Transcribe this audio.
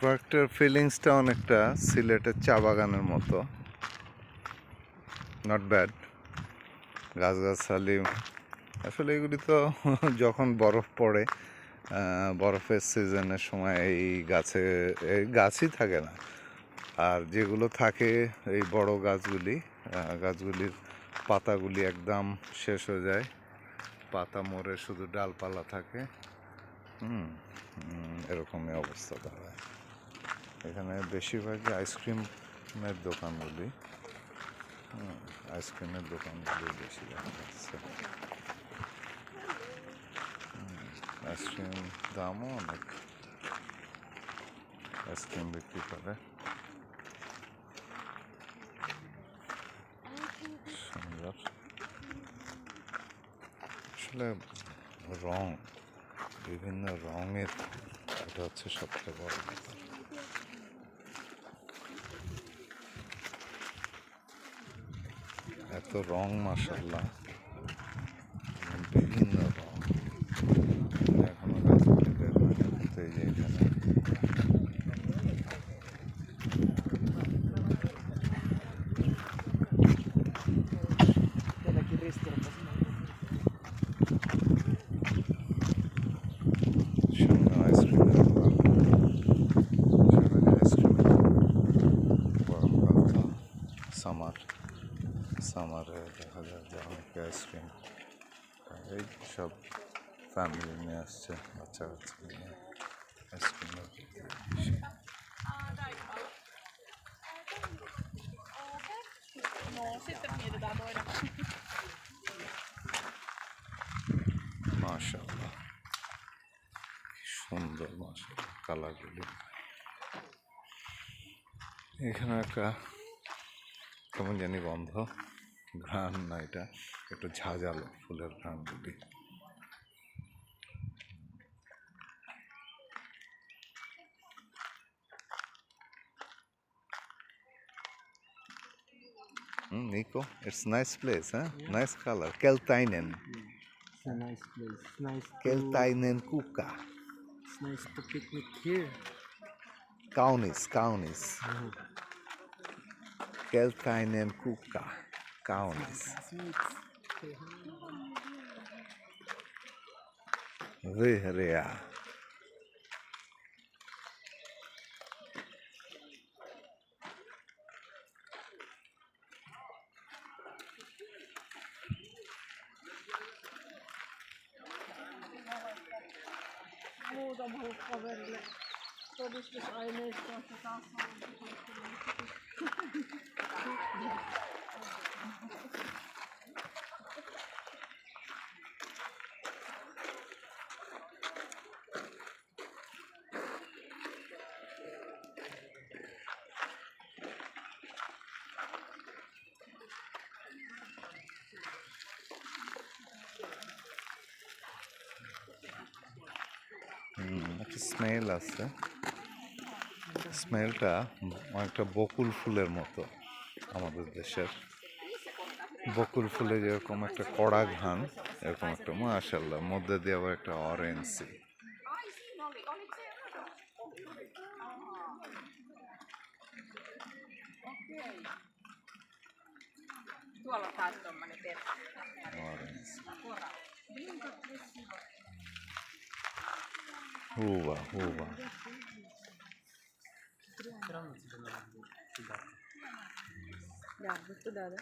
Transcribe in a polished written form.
প্রজেক্টের ফিলিংসটা অনেকটা সিলেটের চা বাগানের মতো, নট ব্যাড। গাছগাছালি আসলে এগুলি তো যখন বরফ পড়ে, বরফের সিজনের সময় এই গাছই থাকে না। আর যেগুলো থাকে এই বড় গাছগুলির পাতাগুলি একদম শেষ হয়ে যায়, পাতা মরে শুধু ডালপালা থাকে। এরকমই অবস্থা দাঁড়ায়। এখানে বেশিরভাগই আইসক্রিমের দোকানগুলি বেশি দেখা যাচ্ছে। আইসক্রিম দামও অনেক, আইসক্রিম বিক্রি করে। সুন্দর। আসলে রং, বিভিন্ন রঙের, এটা হচ্ছে সবচেয়ে বড় ব্যাপার। এত রং, মাশাআল্লাহ, বিভিন্ন রং। এখনো গাছগুলি বের হয়নি, কিন্তু এই যে এখানে সামারে দেখা যায় যে অনেকে আইসক্রিম, এই সব ফ্যামিলি নিয়ে আসছে, বাচ্চা কাচ্চা নিয়ে আইসক্রিমের মাশাআল্লাহ, সুন্দর মাশাআল্লাহ কালারগুলি। এখানে একটা কেমন জানি গন্ধ, ঘ্রাণ না, এটা একটু ঝাঁঝালো ফুলের ঘ্রাণগুলি। Nico, it's nice place, huh? Yeah. Nice color. Keltainen. It's a nice place. It's nice to, Keltainen Kuka. it's nice to picnic here. Kaunis. Keltainen Kuka. Kaunis. Vihreä. Muutamalle kaverille todistusaineistoa taas একটা smell আছে, স্মেলটা অনেকটা বকুল ফুলের মতো। আমাদের দেশের বকুল ফুলে যেরকম একটা কড়া ঘ্রাণ, এরকম একটা মাশাআল্লাহ, মধ্যে দিয়ে আবার একটা orangey. tuolla taas tommonen terve. Hyvä. Да, вот туда, да?